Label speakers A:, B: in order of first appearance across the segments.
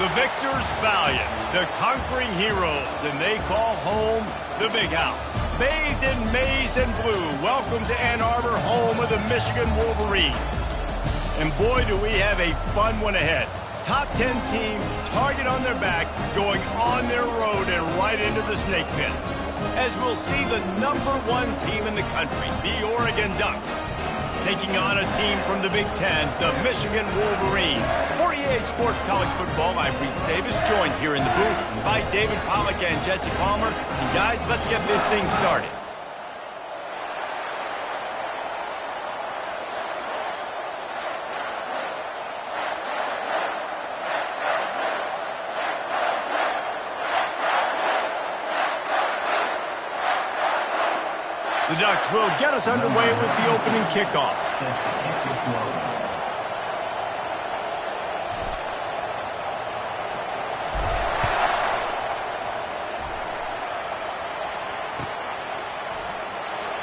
A: The victors valiant, the conquering heroes, and they call home the Big House. Bathed in maize and blue, welcome to Ann Arbor, home of the Michigan Wolverines. And boy, do we have a fun one ahead. Top 10 team, target on their back, going on their road and right into the snake pit. As we'll see the #1 team in the country, the Oregon Ducks, taking on a team from the Big Ten, the Michigan Wolverines. For EA Sports College Football, I'm Reese Davis, joined here in the booth by David Pollack and Jesse Palmer. And guys, let's get this thing started. The Ducks will get us underway with the opening kickoff.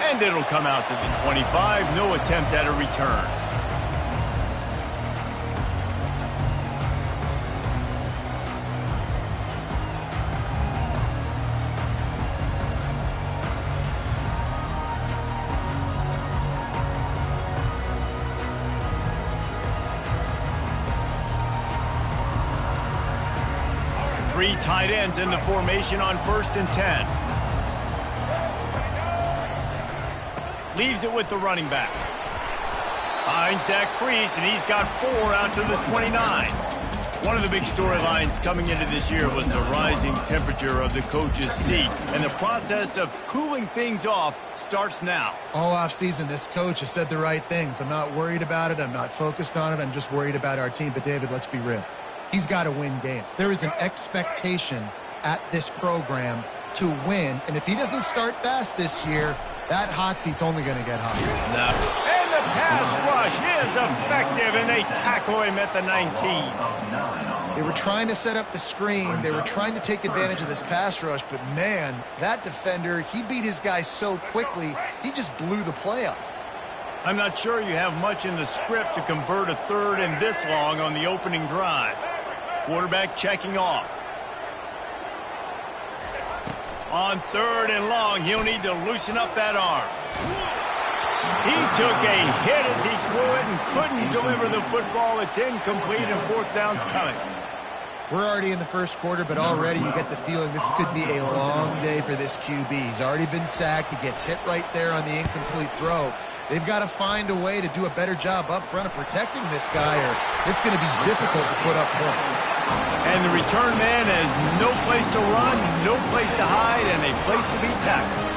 A: And it'll come out to the 25. No attempt at a return. Three tight ends in the formation on 1st and 10. Leaves it with the running back. Finds that crease, and he's got 4 out to the 29. One of the big storylines coming into this year was the rising temperature of the coach's seat, and the process of cooling things off starts now.
B: All offseason, this coach has said the right things. I'm not worried about it. I'm not focused on it. I'm just worried about our team. But, David, let's be real. He's got to win games. There is an expectation at this program to win, and if he doesn't start fast this year, that hot seat's only going to get hotter.
A: No. And the pass rush is effective, and they tackle him at the 19.
B: They were trying to set up the screen. They were trying to take advantage of this pass rush, but, man, that defender, he beat his guy so quickly, he just blew the play up.
A: I'm not sure you have much in the script to convert a third and this long on the opening drive. Quarterback checking off. On 3rd and long, he'll need to loosen up that arm. He took a hit as he threw it and couldn't deliver the football. It's incomplete, and 4th down's coming.
B: We're already in the first quarter, but already you get the feeling this could be a long day for this QB. He's already been sacked. He gets hit right there on the incomplete throw. They've got to find a way to do a better job up front of protecting this guy, or it's going to be difficult to put up points.
A: And the return man has no place to run, no place to hide, and a place to be tackled.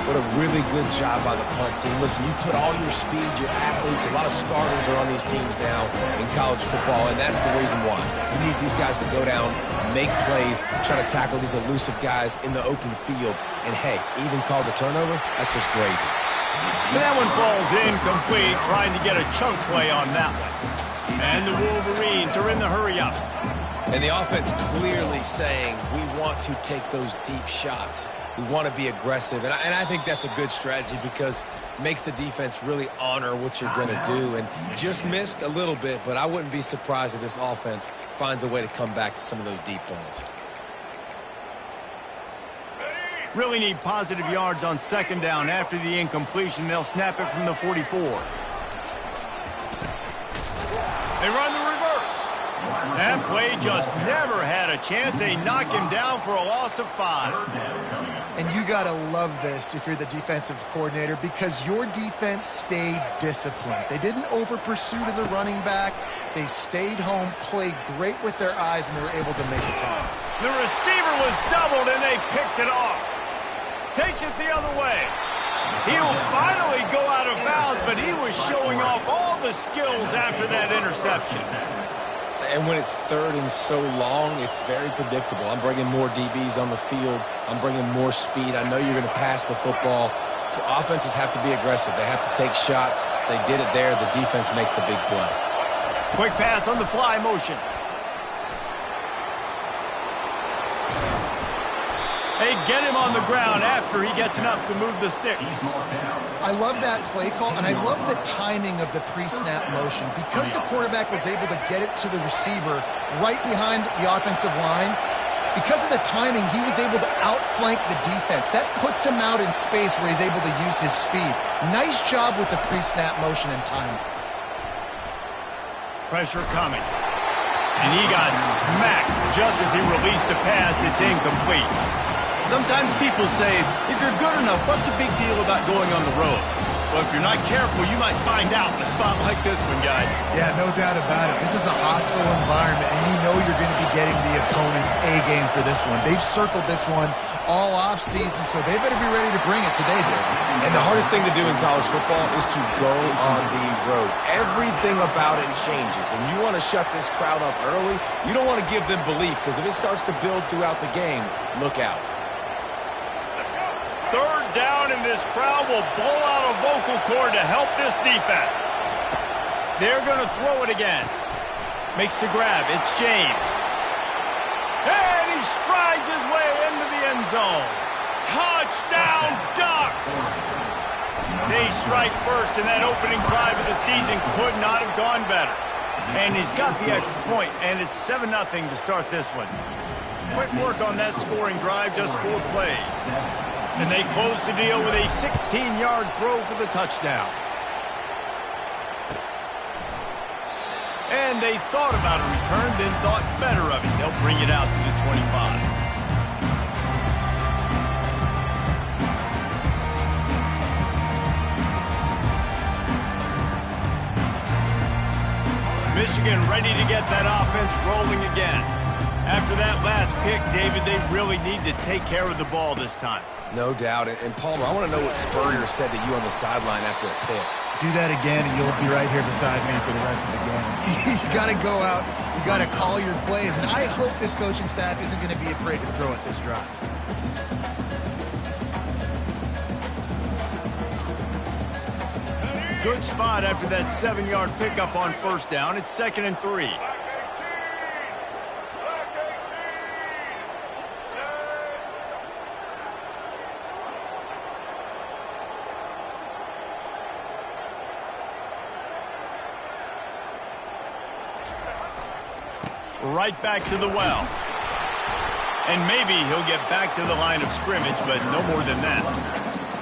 C: What a really good job by the punt team. Listen, you put all your speed, your athletes, a lot of starters are on these teams now in college football, and that's the reason why. You need these guys to go down, make plays, try to tackle these elusive guys in the open field, and hey, even cause a turnover, that's just gravy.
A: And that one falls incomplete, trying to get a chunk play on that one. And the Wolverines are in the hurry-up.
C: And the offense clearly saying, we want to take those deep shots. We want to be aggressive. And I think that's a good strategy because it makes the defense really honor what you're going to do. And just missed a little bit, but I wouldn't be surprised if this offense finds a way to come back to some of those deep balls.
A: Really need positive yards on 2nd down. After the incompletion, they'll snap it from the 44. They run the reverse. That play just never had a chance. They knock him down for a loss of 5.
B: And you got to love this if you're the defensive coordinator because your defense stayed disciplined. They didn't over-pursue to the running back. They stayed home, played great with their eyes, and they were able to make a time.
A: The receiver was doubled, and they picked it off. Takes it the other way. He'll finally go out of bounds, but he was showing off all the skills after that interception.
C: And when it's 3rd and so long, it's very predictable. I'm bringing more DBs on the field. I'm bringing more speed. I know you're going to pass the football. Offenses have to be aggressive. They have to take shots. They did it there. The defense makes the big play.
A: Quick pass on the fly motion. They get him on the ground after he gets enough to move the sticks.
B: I love that play call, and I love the timing of the pre-snap motion. Because the quarterback was able to get it to the receiver right behind the offensive line, because of the timing, he was able to outflank the defense. That puts him out in space where he's able to use his speed. Nice job with the pre-snap motion and timing.
A: Pressure coming. And he got smacked just as he released the pass. It's incomplete.
D: Sometimes people say, if you're good enough, what's the big deal about going on the road? Well, if you're not careful, you might find out in a spot like this one, guys.
B: Yeah, no doubt about it. This is a hostile environment, and you know you're going to be getting the opponent's A-game for this one. They've circled this one all off-season, so they better be ready to bring it today, Dave.
C: And the hardest thing to do in college football is to go on the road. Everything about it changes, and you want to shut this crowd up early. You don't want to give them belief, because if it starts to build throughout the game, look out.
A: Third down, and this crowd will blow out a vocal cord to help this defense. They're going to throw it again. Makes the grab. It's James. And he strides his way into the end zone. Touchdown, Ducks! They strike first, and that opening drive of the season could not have gone better. And he's got the extra point, and it's 7-0 to start this one. Quick work on that scoring drive, just 4 plays. And they close the deal with a 16-yard throw for the touchdown. And they thought about a return, then thought better of it. They'll bring it out to the 25. Michigan ready to get that offense rolling again. After that last pick, David, they really need to take care of the ball this time.
C: No doubt. And Palmer, I want to know what Spurrier said to you on the sideline after a pick.
B: Do that again, and you'll be right here beside me for the rest of the game. You got to go out. You got to call your plays. And I hope this coaching staff isn't going to be afraid to throw at this drive.
A: Good spot after that 7-yard pickup on first down. It's 2nd and 3. Right back to the well. And maybe he'll get back to the line of scrimmage, but no more than that.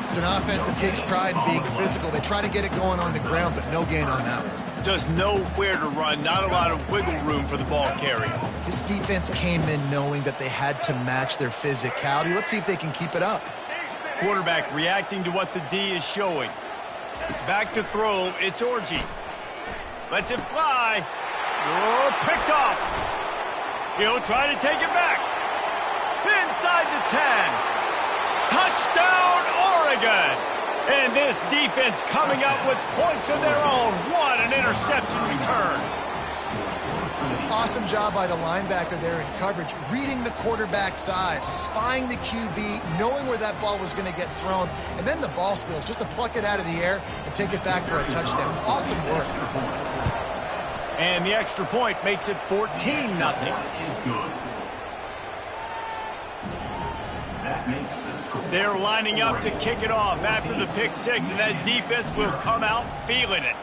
B: It's an offense that takes pride in being physical. They try to get it going on the ground, but no gain on that one.
A: Just nowhere to run, not a lot of wiggle room for the ball carrier.
B: This defense came in knowing that they had to match their physicality. Let's see if they can keep it up.
A: Quarterback reacting to what the D is showing. Back to throw, it's Orji. Lets it fly. Oh, picked off. He'll try to take it back. Inside the 10. Touchdown, Oregon. And this defense coming up with points of their own. What an interception return.
B: Awesome job by the linebacker there in coverage, reading the quarterback's eyes, spying the QB, knowing where that ball was going to get thrown, and then the ball skills, just to pluck it out of the air and take it back for a touchdown. Awesome work.
A: And the extra point makes it 14-0. They're lining up to kick it off after the pick six, and that defense will come out feeling it.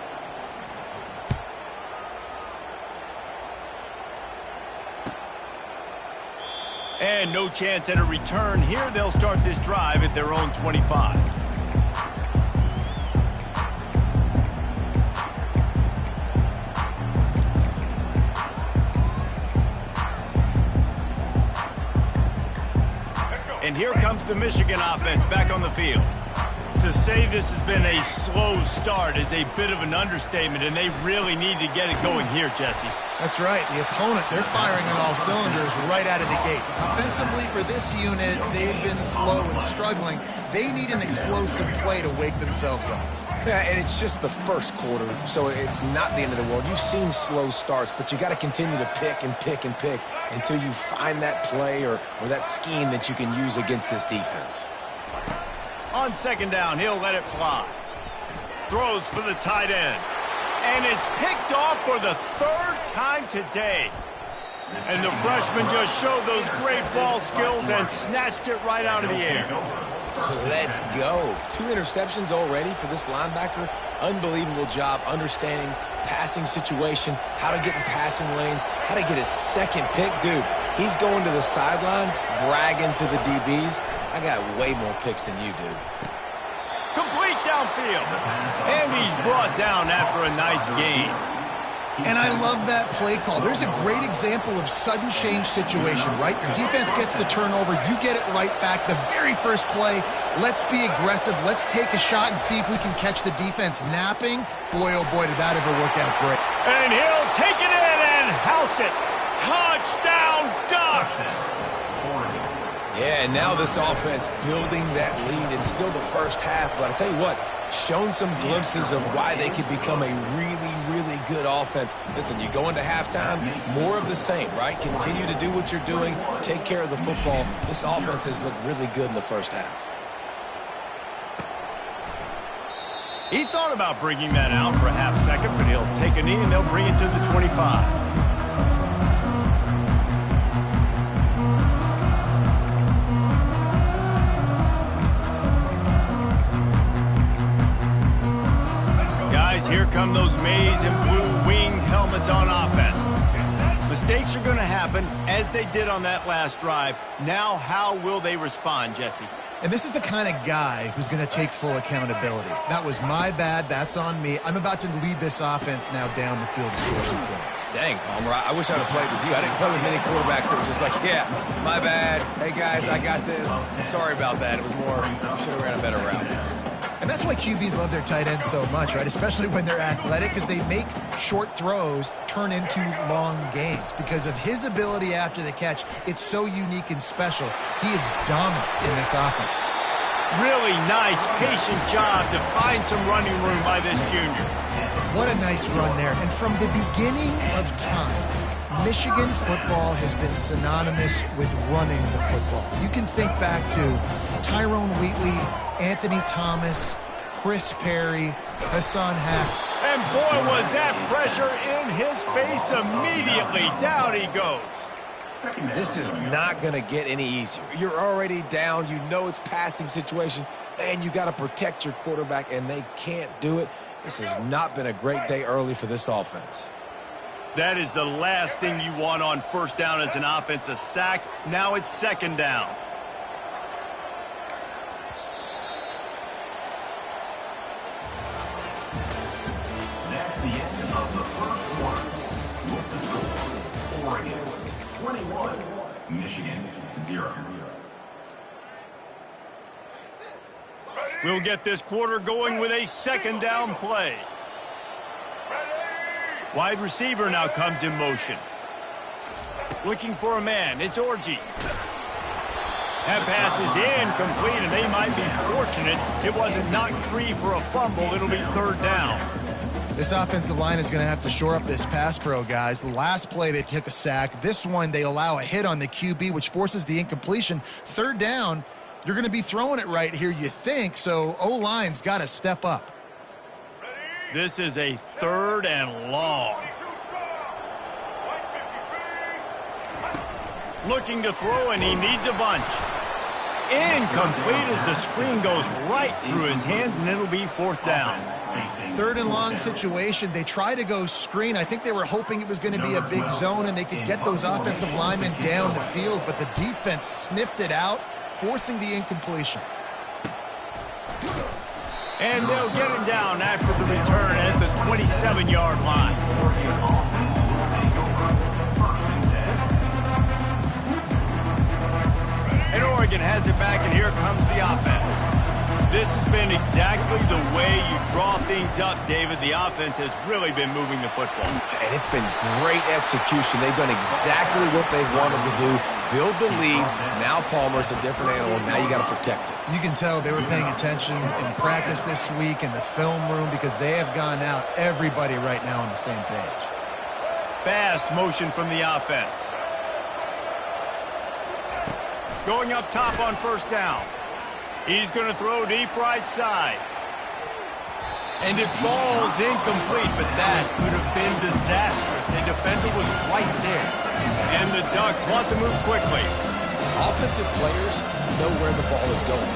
A: And no chance at a return here. They'll start this drive at their own 25. And here comes the Michigan offense back on the field. To say this has been a slow start is a bit of an understatement, and they really need to get it going here, Jesse.
B: That's right. The opponent, they're firing on all cylinders right out of the gate. Offensively, for this unit, they've been slow and struggling. They need an explosive play to wake themselves up.
C: Yeah, and it's just the first quarter, so it's not the end of the world. You've seen slow starts, but you got to continue to pick and pick and pick until you find that play or that scheme that you can use against this defense.
A: On second down, he'll let it fly. Throws for the tight end. And it's picked off for the third time today. And the freshman just showed those great ball skills and snatched it right out of the air.
C: Let's go. 2 interceptions already for this linebacker. Unbelievable job understanding passing situation, how to get in passing lanes, how to get his second pick. Dude, he's going to the sidelines, bragging to the DBs. I got way more picks than you, dude.
A: Complete downfield. And he's brought down after a nice gain.
B: And I love that play call. There's a great example of sudden change situation, right? Your defense gets the turnover. You get it right back. The very first play, let's be aggressive. Let's take a shot and see if we can catch the defense napping. Boy, oh boy, did that ever work out great.
A: And he'll take it in and house it. Touchdown, Ducks!
C: Yeah, and now this offense building that lead. It's still the first half, but I tell you what, shown some glimpses of why they could become a really, really good offense. Listen, you go into halftime, more of the same, right? Continue to do what you're doing, take care of the football. This offense has looked really good in the first half.
A: He thought about bringing that out for a half second, but he'll take a knee and they'll bring it to the 25. Here come those maize and blue winged helmets on offense. Mistakes are going to happen, as they did on that last drive. Now, how will they respond, Jesse?
B: And this is the kind of guy who's going to take full accountability. That was my bad. That's on me. I'm about to lead this offense now down the field to score some points.
C: Dang, Palmer, I wish I would have played with you. I didn't play with many quarterbacks that were just like, yeah, my bad. Hey, guys, I got this. Sorry about that. It was more, should have ran a better route.
B: And that's why QBs love their tight ends so much, right? Especially when they're athletic, because they make short throws turn into long gains. Because of his ability after the catch, it's so unique and special. He is dominant in this offense.
A: Really nice, patient job to find some running room by this junior.
B: What a nice run there. And from the beginning of time, Michigan football has been synonymous with running the football. You can think back to Tyrone Wheatley, Anthony Thomas, Chris Perry, Hassan Hack.
A: And boy, was that pressure in his face immediately. Down he goes.
C: This is not going to get any easier. You're already down. You know it's passing situation. And you got to protect your quarterback, and they can't do it. This has not been a great day early for this offense.
A: That is the last thing you want on first down as an offensive sack. Now it's second down.
E: That's the end of the first quarter. With the score, Oregon 21, Michigan 0.
A: We'll get this quarter going with a second down play. Wide receiver now comes in motion. Looking for a man. It's Orji. That pass is incomplete, and they might be fortunate it wasn't knocked free for a fumble. It'll be third down.
B: This offensive line is going to have to shore up this pass pro, guys. The last play, they took a sack. This one, they allow a hit on the QB, which forces the incompletion. Third down, you're going to be throwing it right here, you think, so O-line's got to step up.
A: This is a third and long. Looking to throw, and he needs a bunch. Incomplete as the screen goes right through his hands, and it'll be fourth down.
B: Third and long situation. They try to go screen. I think they were hoping it was going to be a big zone and they could get those offensive linemen down the field, but the defense sniffed it out, forcing the incompletion.
A: And they'll get him down after the return at the 27-yard line. And Oregon has it back, and here comes the offense. This has been exactly the way you draw things up, David. The offense has really been moving the football.
C: And it's been great execution. They've done exactly what they've wanted to do. Build the lead. Now Palmer's a different animal. Now you got to protect it.
B: You can tell they were paying attention in practice this week in the film room because they have gone out, everybody right now on the same page.
A: Fast motion from the offense. Going up top on first down. He's going to throw deep right side. And it falls incomplete, but that could have been disastrous. A defender was right there. And the Ducks want to move quickly.
C: Offensive players know where the ball is going.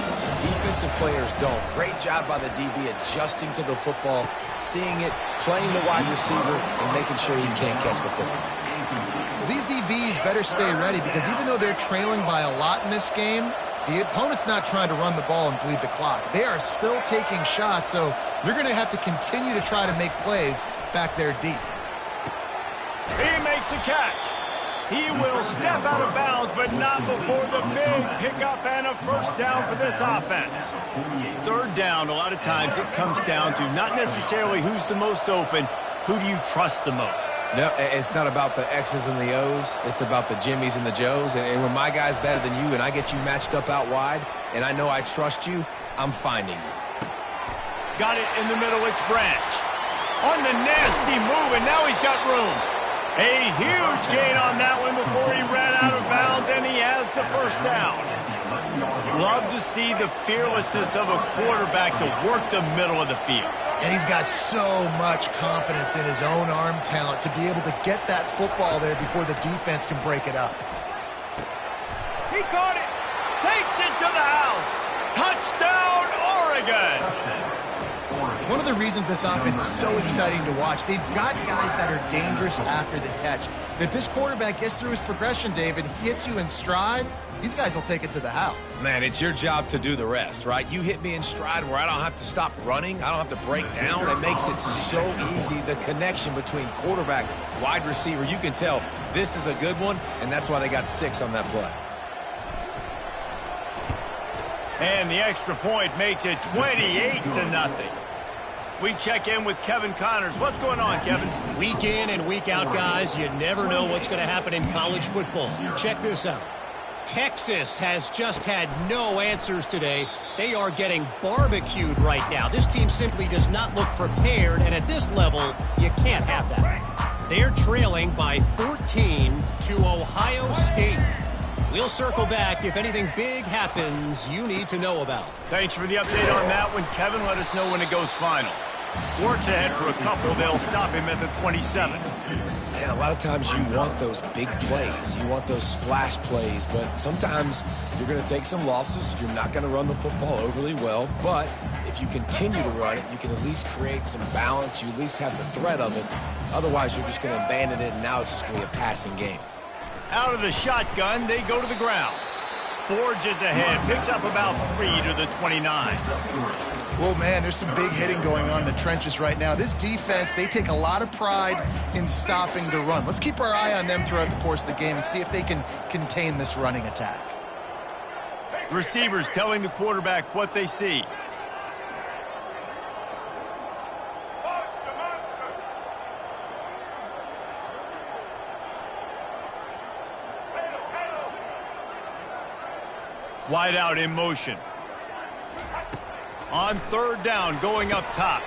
C: Defensive players don't. Great job by the DB adjusting to the football, seeing it, playing the wide receiver, and making sure he can't catch the football.
B: Well, these DBs better stay ready because even though they're trailing by a lot in this game, the opponent's not trying to run the ball and bleed the clock. They are still taking shots, so you're going to have to continue to try to make plays back there deep.
A: He makes a catch. He will step out of bounds, but not before the big pickup and a first down for this offense.
D: Third down, a lot of times it comes down to not necessarily who's the most open, who do you trust the most?
C: No, it's not about the X's and the O's. It's about the Jimmies and the Joes. And when my guy's better than you and I get you matched up out wide and I know I trust you, I'm finding you.
A: Got it in the middle. It's Branch. On the nasty move, and now he's got room. A huge gain on that one before he ran out of bounds, and he has the first down. Love to see the fearlessness of a quarterback to work the middle of the field.
B: And he's got so much confidence in his own arm talent to be able to get that football there before the defense can break it up.
A: He caught it. Takes it to the house. Touchdown, Oregon.
B: One of the reasons this offense is so exciting to watch, they've got guys that are dangerous after the catch. And if this quarterback gets through his progression, David, hits you in stride, these guys will take it to the house.
C: Man, it's your job to do the rest, right? You hit me in stride where I don't have to stop running. I don't have to break down. It makes it so easy. The connection between quarterback, wide receiver, you can tell this is a good one, and that's why they got 6 on that play.
A: And the extra point makes it 28-0. We check in with Kevin Connors. What's going on, Kevin?
F: Week in and week out, guys, you never know what's going to happen in college football. Check this out. Texas has just had no answers today. They are getting barbecued right now. This team simply does not look prepared, and at this level, you can't have that. They're trailing by 14 to Ohio State. We'll circle back if anything big happens you need to know about.
A: Thanks for the update on that one, Kevin. Let us know when it goes final. Works ahead for a couple. They'll stop him at the 27.
C: And a lot of times you want those big plays. You want those splash plays. But sometimes you're going to take some losses. You're not going to run the football overly well. But if you continue to run it, you can at least create some balance. You at least have the threat of it. Otherwise, you're just going to abandon it, and now it's just going to be a passing game.
A: Out of the shotgun, they go to the ground. Forges ahead, picks up about 3 to the 29.
B: Well, man, there's some big hitting going on in the trenches right now. This defense, they take a lot of pride in stopping the run. Let's keep our eye on them throughout the course of the game and see if they can contain this running attack.
A: Receivers telling the quarterback what they see. Wide out in motion. On third down, going up top.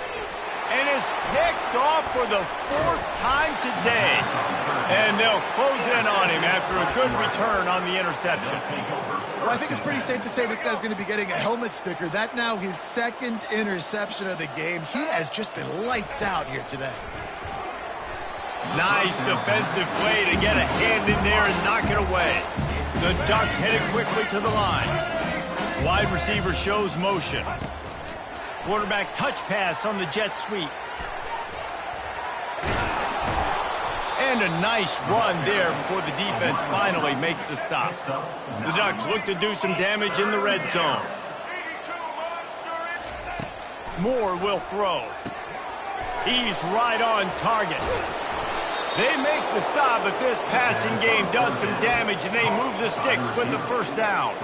A: And it's picked off for the 4th time today. And they'll close in on him after a good return on the interception.
B: Well, I think it's pretty safe to say this guy's going to be getting a helmet sticker. That now his 2nd interception of the game. He has just been lights out here today.
A: Nice defensive play to get a hand in there and knock it away. The Ducks headed quickly to the line. Wide receiver shows motion. Quarterback touch pass on the jet sweep. And a nice run there before the defense finally makes the stop. The Ducks look to do some damage in the red zone. Moore will throw. He's right on target. They make the stop, but this passing game does some damage, and they move the sticks with the first down.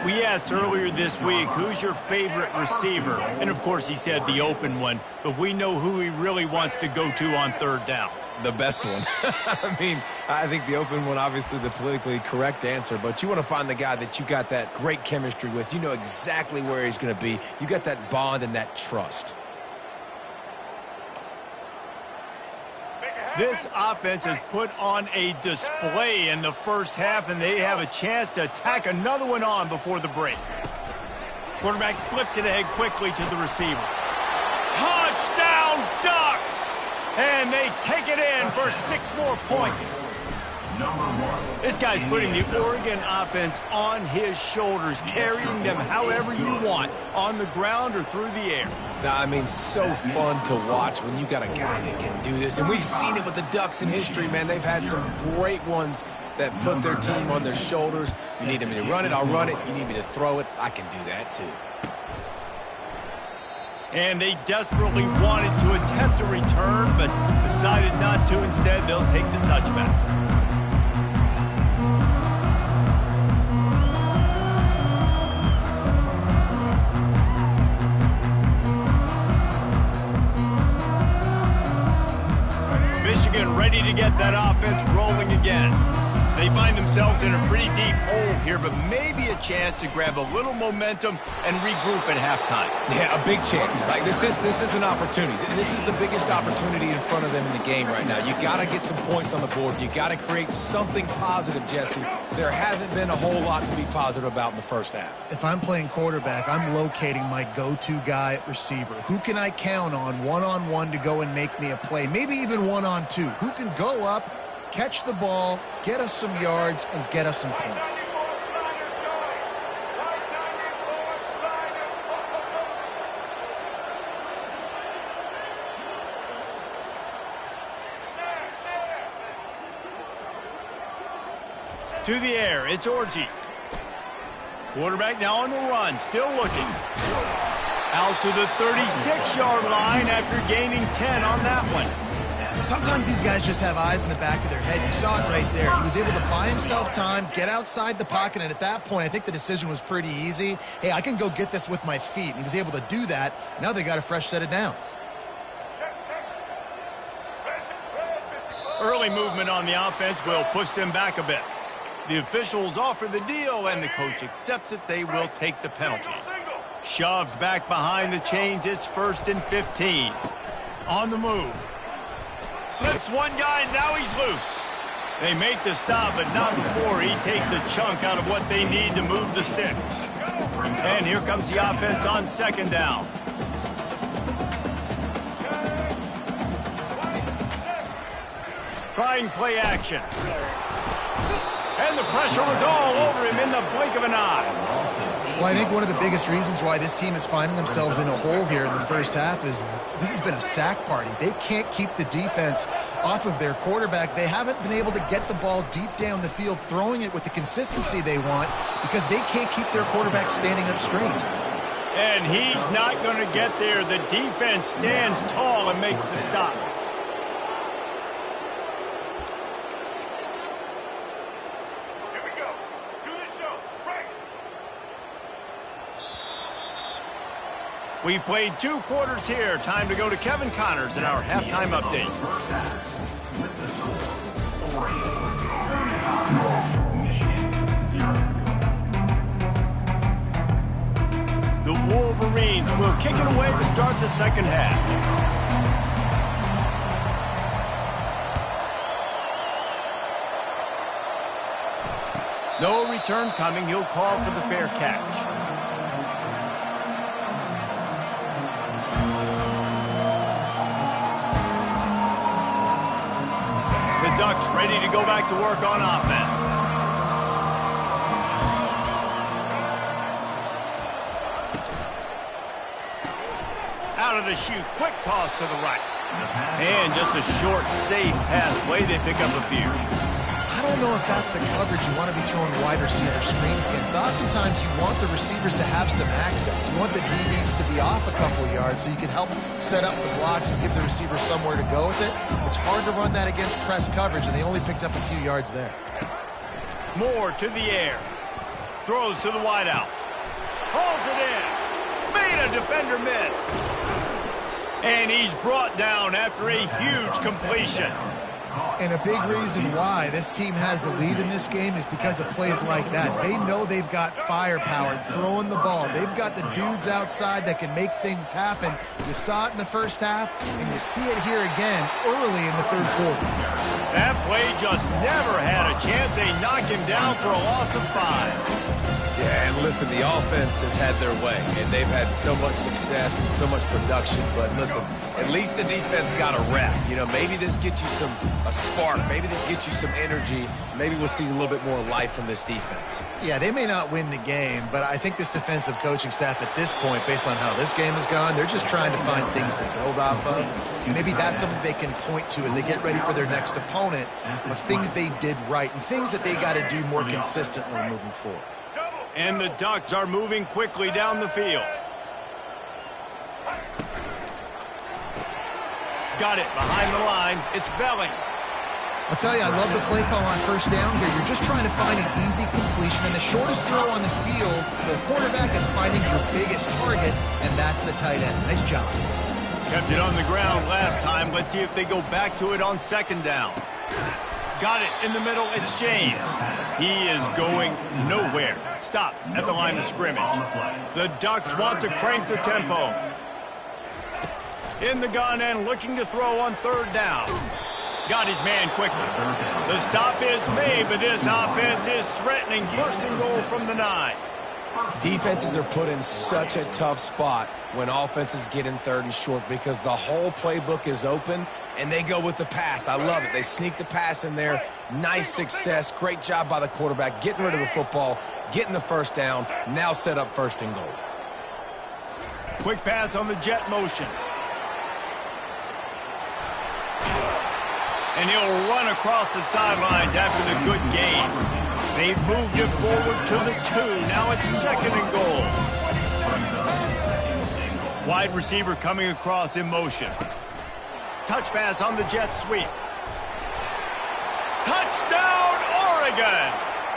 A: We asked earlier this week, who's your favorite receiver? And, of course, he said the open one, but we know who he really wants to go to on third down.
C: The best one. I mean, I think the open one, obviously the politically correct answer, but you want to find the guy that you got that great chemistry with. You know exactly where he's going to be. You got that bond and that trust.
A: This offense has put on a display in the first half, and they have a chance to tack another one on before the break. Quarterback flips it ahead quickly to the receiver. Touchdown! And they take it in for 6 more points. This guy's putting the Oregon offense on his shoulders, carrying them however you want, on the ground or through the air.
C: I mean, so fun to watch when you got a guy that can do this. And we've seen it with the Ducks in history, man. They've had some great ones that put their team on their shoulders. You need me to run it, I'll run it. You need me to throw it, I can do that too.
A: And they desperately wanted to attempt a return, but decided not to. Instead, they'll take the touchback. Michigan ready to get that offense rolling again. They find themselves in a pretty deep hole here, but maybe a chance to grab a little momentum and regroup at halftime.
C: Yeah, a big chance. Like this is an opportunity. This is the biggest opportunity in front of them in the game right now. You got to get some points on the board. You got to create something positive, Jesse. There hasn't been a whole lot to be positive about in the first half.
B: If I'm playing quarterback, I'm locating my go-to guy at receiver. Who can I count on one-on-one to go and make me a play? Maybe even one-on-two. Who can go up, catch the ball, get us some yards, and get us some points?
A: To the air, it's Orji. Quarterback now on the run, still looking. Out to the 36-yard line after gaining 10 on that one.
B: Sometimes these guys just have eyes in the back of their head. You saw it right there. He was able to buy himself time, get outside the pocket, and at that point, I think the decision was pretty easy. Hey, I can go get this with my feet. And he was able to do that. Now they got a fresh set of downs.
A: Early movement on the offense will push them back a bit. The officials offer the deal, and the coach accepts it. They will take the penalty. Shoved back behind the chains. It's 1st and 15. On the move. Slips one guy, and now he's loose. They make the stop, but not before he takes a chunk out of what they need to move the sticks. And here comes the offense on 2nd down. Trying play action. And the pressure was all over him in the blink of an eye.
B: Well, I think one of the biggest reasons why this team is finding themselves in a hole here in the first half is this has been a sack party. They can't keep the defense off of their quarterback. They haven't been able to get the ball deep down the field, throwing it with the consistency they want because they can't keep their quarterback standing up straight.
A: And he's not going to get there. The defense stands tall and makes the stop. We've played 2 quarters here. Time to go to Kevin Connors in our halftime update. The Wolverines will kick it away to start the second half. No return coming. He'll call for the fair catch. Ducks ready to go back to work on offense. Out of the chute, quick toss to the right. And just a short, safe pass play. They pick up a few.
B: I don't know if that's the coverage you want to be throwing wide receiver screens against. Oftentimes you want the receivers to have some access. You want the DBs to be off a couple of yards so you can help set up the blocks and give the receiver somewhere to go with it. It's hard to run that against press coverage, and they only picked up a few yards there.
A: Moore to the air. Throws to the wideout. Hauls it in. Made a defender miss. And he's brought down after a huge completion.
B: And a big reason why this team has the lead in this game is because of plays like that. They know they've got firepower throwing the ball. They've got the dudes outside that can make things happen. You saw it in the first half, and you see it here again early in the 3rd quarter.
A: That play just never had a chance. They knock him down for a loss of 5.
C: Yeah, and listen, the offense has had their way, and they've had so much success and so much production. But listen, at least the defense got a rep. You know, maybe this gets you a spark. Maybe this gets you some energy. Maybe we'll see a little bit more life from this defense.
B: Yeah, they may not win the game, but I think this defensive coaching staff at this point, based on how this game has gone, they're just trying to find things to build off of. Maybe that's something they can point to as they get ready for their next opponent of things they did right and things that they got to do more consistently moving forward.
A: And the Ducks are moving quickly down the field. Got it behind the line. It's Velling.
B: I'll tell you, I love the play call on first down here. You're just trying to find an easy completion, and the shortest throw on the field, the quarterback is finding your biggest target, and that's the tight end. Nice job.
A: Kept it on the ground last time. Let's see if they go back to it on second down. Got it in the middle. It's James. He is going nowhere. Stop at the line of scrimmage. The Ducks want to crank the tempo. In the gun and looking to throw on third down. Got his man quickly. The stop is made, but this offense is threatening. First and goal from the 9.
C: Defenses are put in such a tough spot when offenses get in third and short because the whole playbook is open and they go with the pass. I love it. They sneak the pass in there. Nice success. Great job by the quarterback getting rid of the football, getting the first down, now set up first and goal.
A: Quick pass on the jet motion. And he'll run across the sidelines after the good gain. They've moved it forward to the 2. Now it's second and goal. Wide receiver coming across in motion. Touch pass on the jet sweep. Touchdown, Oregon!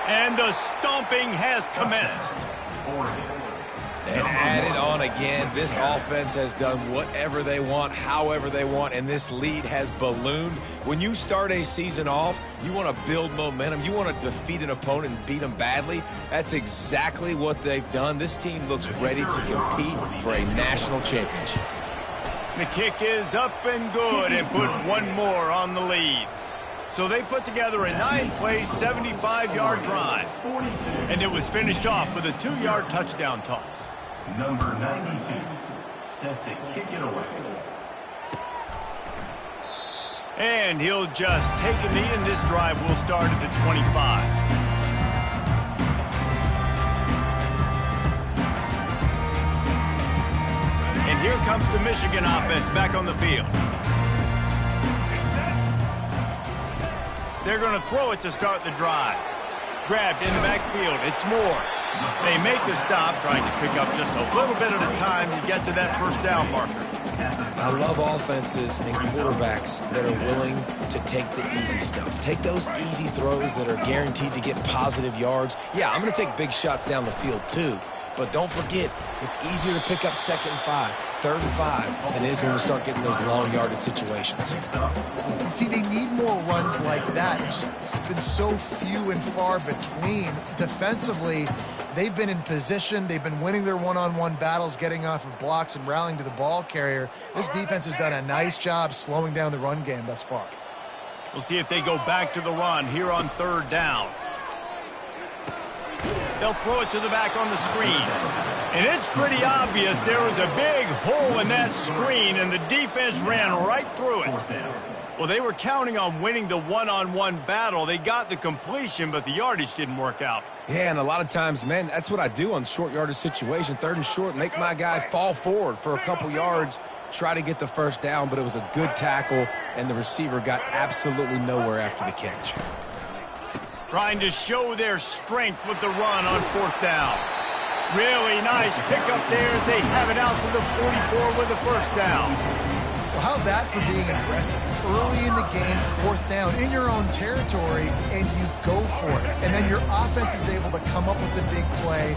A: And the stomping has commenced.
C: And added on again, this offense has done whatever they want, however they want, and this lead has ballooned. When you start a season off, you want to build momentum. You want to defeat an opponent and beat them badly. That's exactly what they've done. This team looks ready to compete for a national championship.
A: The kick is up and good and put one more on the lead. So they put together a 9-play, 75-yard drive. And it was finished off with a 2-yard touchdown toss.
E: Number 92, set to kick it away.
A: And he'll just take a knee, and this drive will start at the 25. And here comes the Michigan offense back on the field. They're going to throw it to start the drive. Grabbed in the backfield. It's Moore. They make the stop, trying to pick up just a little bit at a time to get to that first down marker.
C: I love offenses and quarterbacks that are willing to take the easy stuff. Take those easy throws that are guaranteed to get positive yards. Yeah, I'm going to take big shots down the field too. But don't forget, it's easier to pick up 2nd and 5, 3rd and 5 than it is when we start getting those long yardage situations.
B: See, they need more runs like that. It's been so few and far between. Defensively, they've been in position. They've been winning their one-on-one battles, getting off of blocks and rallying to the ball carrier. This defense has done a nice job slowing down the run game thus far.
A: We'll see if they go back to the run here on third down. They'll throw it to the back on the screen. And it's pretty obvious there was a big hole in that screen, and the defense ran right through it. Well, they were counting on winning the one-on-one battle. They got the completion, but the yardage didn't work out.
C: Yeah, and a lot of times, man, that's what I do on short yardage situation. 3rd and short, make my guy fall forward for a couple yards, try to get the first down, but it was a good tackle, and the receiver got absolutely nowhere after the catch.
A: Trying to show their strength with the run on 4th down. Really nice pickup there as they have it out to the 44 with the first down.
B: Well, how's that for being aggressive? Early in the game, 4th down, in your own territory, and you go for it. And then your offense is able to come up with the big play,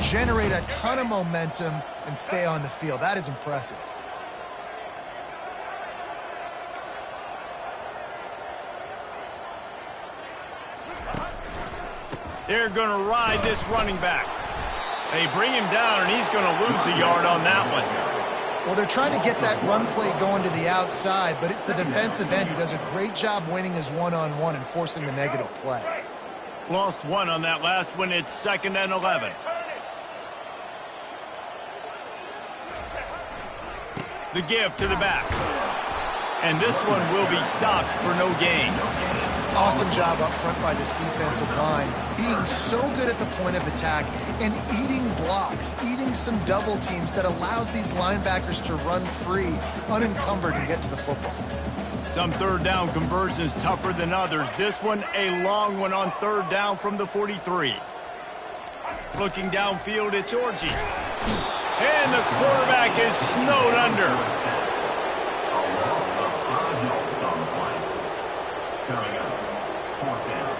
B: generate a ton of momentum, and stay on the field. That is impressive.
A: They're going to ride this running back. They bring him down, and he's going to lose a yard on that one.
B: Well, they're trying to get that run play going to the outside, but it's the defensive end who does a great job winning his one-on-one and forcing the negative play.
A: Lost one on that last one. It's 2nd and 11. The give to the back. And this one will be stopped for no gain.
B: Awesome job up front by this defensive line, being so good at the point of attack and eating blocks, eating some double teams that allows these linebackers to run free, unencumbered, and get to the football.
A: Some third down conversions tougher than others. This one a long one on 3rd down from the 43. Looking downfield, it's Orji. And the quarterback is snowed under.
E: A loss of 5 yards on the play. Coming up, 4th down.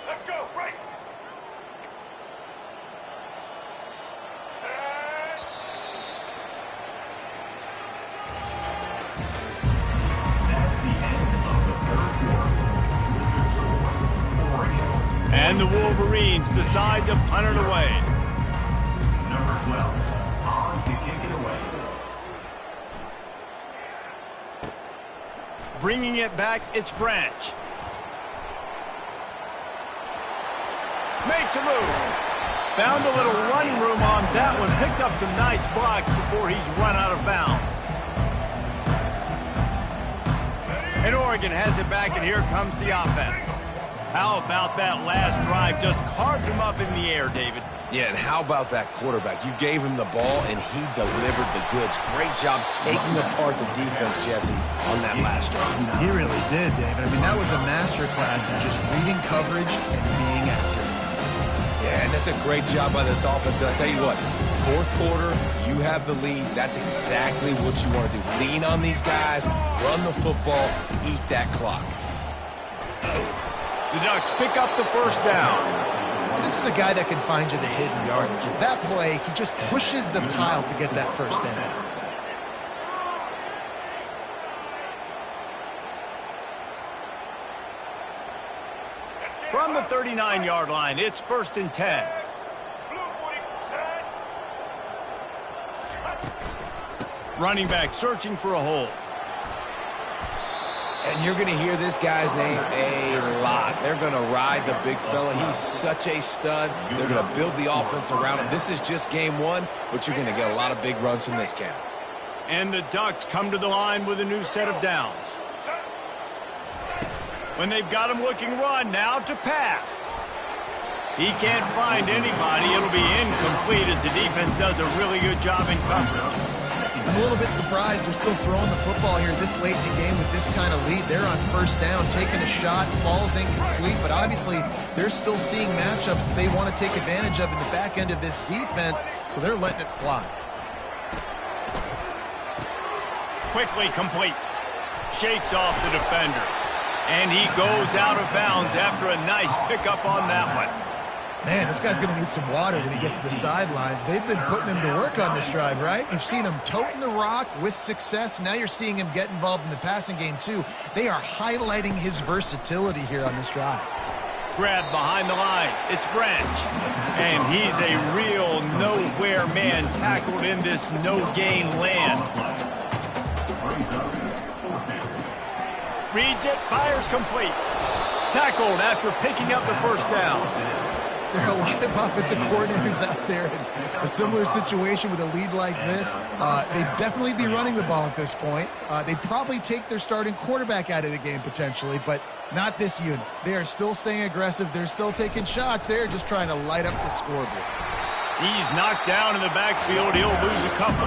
G: Let's go, right.
E: That's the end of the 3rd quarter. With the score, Oregon.
A: And the Wolverines decide to punt it away.
E: Number 12, on to kick it away.
A: Bringing it back, it's Branch. Makes a move. Found a little running room on that one. Picked up some nice blocks before he's run out of bounds. And Oregon has it back, and here comes the offense. How about that last drive? Just carved him up in the air, David.
C: Yeah, and how about that quarterback? You gave him the ball, and he delivered the goods. Great job taking apart the defense, Jesse, on that last drive.
B: He really did, David. I mean, that was a masterclass in just reading coverage and being accurate.
C: Yeah, and that's a great job by this offense. And I'll tell you what, 4th quarter, you have the lead. That's exactly what you want to do. Lean on these guys, run the football, eat that clock.
A: The Ducks pick up the 1st down.
B: This is a guy that can find you the hidden yardage. That play, he just pushes the pile to get that 1st down.
A: From the 39-yard line, it's 1st and 10. Running back searching for a hole.
C: And you're going to hear this guy's name a lot. They're going to ride the big fella. He's such a stud. They're going to build the offense around him. This is just game 1, but you're going to get a lot of big runs from this guy.
A: And the Ducks come to the line with a new set of downs. When they've got him looking run, now to pass. He can't find anybody. It'll be incomplete as the defense does a really good job in coverage.
B: I'm a little bit surprised they're still throwing the football here this late in the game with this kind of lead. They're on 1st down, taking a shot, falls incomplete, but obviously they're still seeing matchups that they want to take advantage of in the back end of this defense, so they're letting it fly.
A: Quickly complete. Shakes off the defender. And he goes out of bounds after a nice pickup on that one.
B: Man, this guy's going to need some water when he gets to the sidelines. They've been putting him to work on this drive, right? You've seen him toting the rock with success. Now you're seeing him get involved in the passing game, too. They are highlighting his versatility here on this drive.
A: Grabbed behind the line. It's Branch. And he's a real nowhere man tackled in this no-gain land. Reads it, fires complete. Tackled after picking up the 1st down.
B: There are a lot of offensive coordinators out there in a similar situation with a lead like this. They'd definitely be running the ball at this point. They'd probably take their starting quarterback out of the game potentially, but not this unit. They are still staying aggressive. They're still taking shots. They're just trying to light up the scoreboard.
A: He's knocked down in the backfield. He'll lose a couple.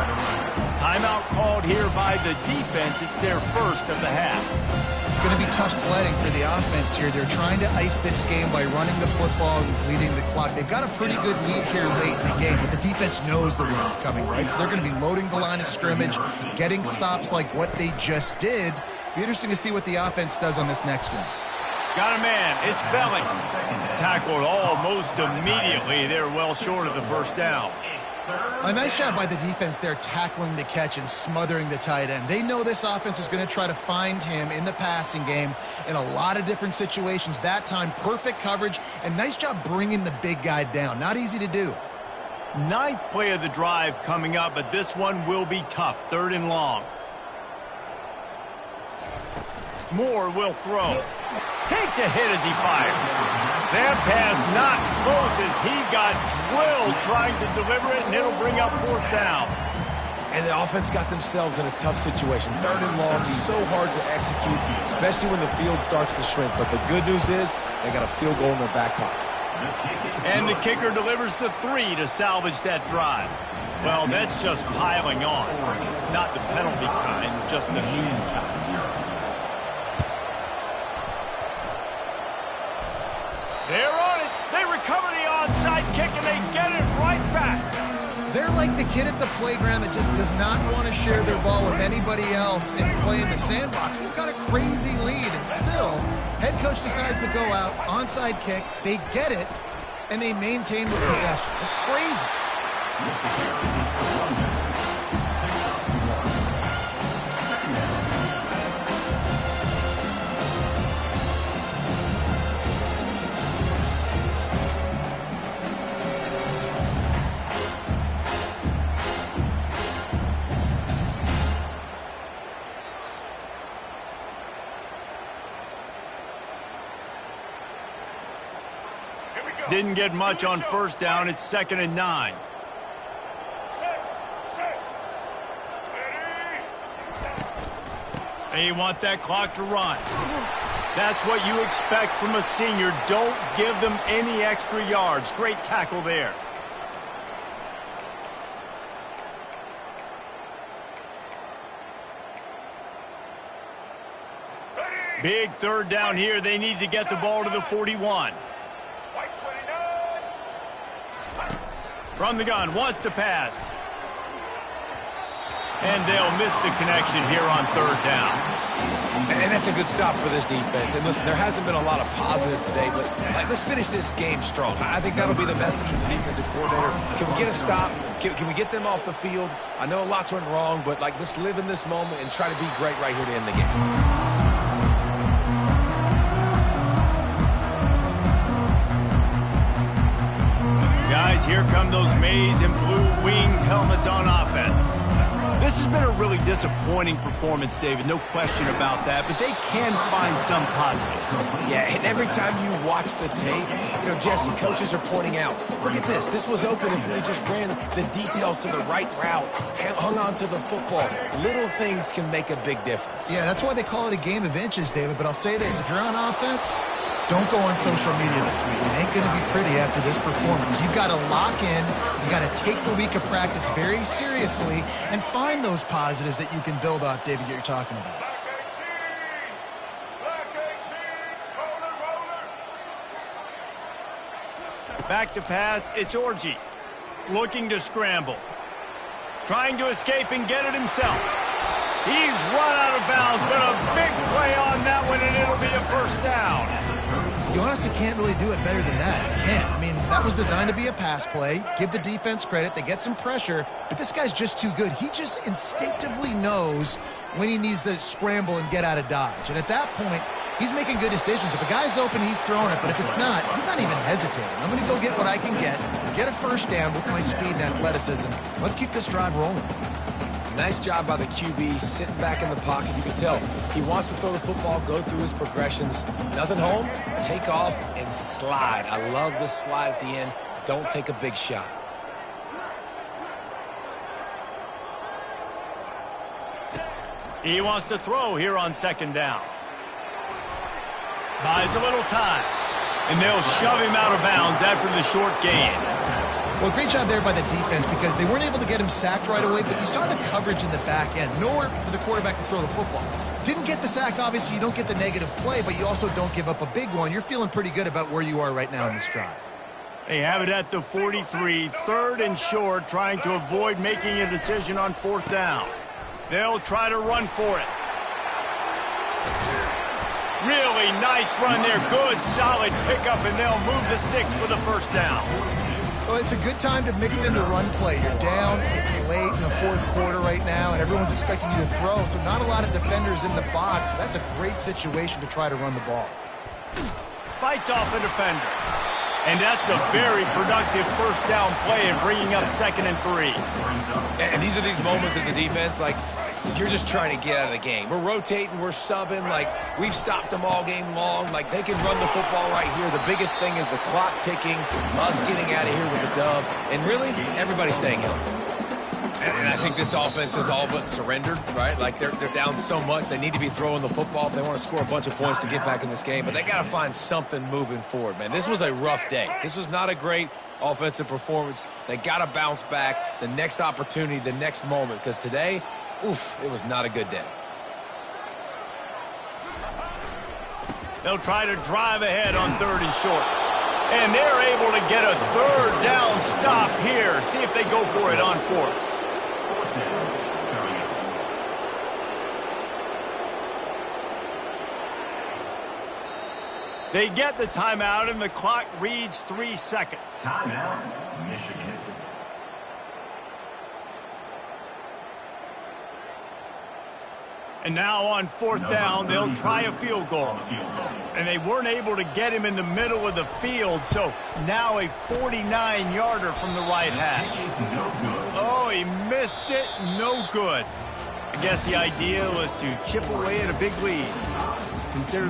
A: Timeout called here by the defense. It's their 1st of the half.
B: It's going to be tough sledding for the offense here. They're trying to ice this game by running the football and bleeding the clock. They've got a pretty good lead here late in the game, but the defense knows the run's coming, right? So they're going to be loading the line of scrimmage, getting stops like what they just did. Be interesting to see what the offense does on this next one.
A: Got a man. It's Belly. Tackled almost immediately. They're well short of the 1st down.
B: A nice job by the defense there tackling the catch and smothering the tight end. They know this offense is going to try to find him in the passing game in a lot of different situations. That time, perfect coverage, and nice job bringing the big guy down. Not easy to do.
A: 9th play of the drive coming up, but this one will be tough. 3rd and long. Moore will throw. Takes a hit as he fires. That pass not close as he got drilled trying to deliver it, and it'll bring up 4th down.
C: And the offense got themselves in a tough situation. 3rd and long, so hard to execute, especially when the field starts to shrink. But the good news is they got a field goal in their back pocket.
A: And the kicker delivers the 3 to salvage that drive. Well, that's just piling on. Not the penalty kind, just the mean kind. They're on it. They recover the onside kick, and they get it right back.
B: They're like the kid at the playground that just does not want to share their ball with anybody else and play in the sandbox. They've got a crazy lead, and still, head coach decides to go out, onside kick, they get it, and they maintain the possession. It's crazy.
A: Didn't get much on 1st down. It's 2nd and 9. They want that clock to run. That's what you expect from a senior. Don't give them any extra yards. Great tackle there. Big 3rd down here. They need to get the ball to the 41. From the gun, wants to pass. And they'll miss the connection here on 3rd down.
C: And that's a good stop for this defense. And listen, there hasn't been a lot of positive today, but let's finish this game strong. I think that'll be the message of the defensive coordinator. Can we get a stop? Can we get them off the field? I know lots went wrong, but let's live in this moment and try to be great right here to end the game.
A: Guys, here come those maize and blue winged helmets on offense. This has been a really disappointing performance, David. No question about that, but they can find some positive.
C: Yeah, and every time you watch the tape, Jesse, coaches are pointing out, look at this. This was open if they just ran the details to the right route, hung on to the football. Little things can make a big difference.
B: Yeah, that's why they call it a game of inches, David. But I'll say this, if you're on offense, don't go on social media this week. It ain't going to be pretty after this performance. You've got to lock in. You've got to take the week of practice very seriously and find those positives that you can build off, David, that you're talking about.
A: Back to pass, it's Orji. Looking to scramble. Trying to escape and get it himself. He's run out of bounds, but a big play on that one, and it'll be a 1st down.
B: You honestly can't really do it better than that. You can't. I mean, that was designed to be a pass play. Give the defense credit. They get some pressure, but this guy's just too good. He just instinctively knows when he needs to scramble and get out of dodge. And at that point, he's making good decisions. If a guy's open, he's throwing it. But if it's not, he's not even hesitating. I'm going to go get what I can get a 1st down with my speed and athleticism. Let's keep this drive rolling.
C: Nice job by the QB, sitting back in the pocket. You can tell he wants to throw the football, go through his progressions. Nothing home, take off, and slide. I love the slide at the end. Don't take a big shot.
A: He wants to throw here on 2nd down. Buys a little time. And they'll shove him out of bounds after the short gain.
B: Well, great job there by the defense because they weren't able to get him sacked right away, but you saw the coverage in the back end. Nowhere for the quarterback to throw the football. Didn't get the sack, obviously. You don't get the negative play, but you also don't give up a big one. You're feeling pretty good about where you are right now in this drive.
A: They have it at the 43, 3rd and short, trying to avoid making a decision on 4th down. They'll try to run for it. Really nice run there. Good, solid pickup, and they'll move the sticks for the 1st down.
B: Well, it's a good time to mix in the run play. You're down, it's late in the 4th quarter right now, and everyone's expecting you to throw, so not a lot of defenders in the box. So that's a great situation to try to run the ball.
A: Fights off a defender. And that's a very productive 1st down play and bringing up 2nd and 3.
C: And these are these moments as a defense, you're just trying to get out of the game. We're rotating, we're subbing, like we've stopped them all game long. Like they can run the football right here. The biggest thing is the clock ticking, us getting out of here with a dub, and really everybody staying healthy. And I think this offense is all but surrendered, right? Like they're down so much, they need to be throwing the football if they want to score a bunch of points to get back in this game. But they got to find something moving forward, man. This was a rough day. This was not a great offensive performance. They got to bounce back the next opportunity, the next moment, because today, oof, it was not a good day.
A: They'll try to drive ahead on 3rd and short. And they're able to get a 3rd down stop here. See if they go for it on 4th. They get the timeout, and the clock reads 3 seconds.
E: Timeout, Michigan.
A: And now on 4th down, they'll try a field goal. And they weren't able to get him in the middle of the field, so now a 49-yarder from the right hash. Oh, he missed it. No good. I guess the idea was to chip away at a big lead. Consider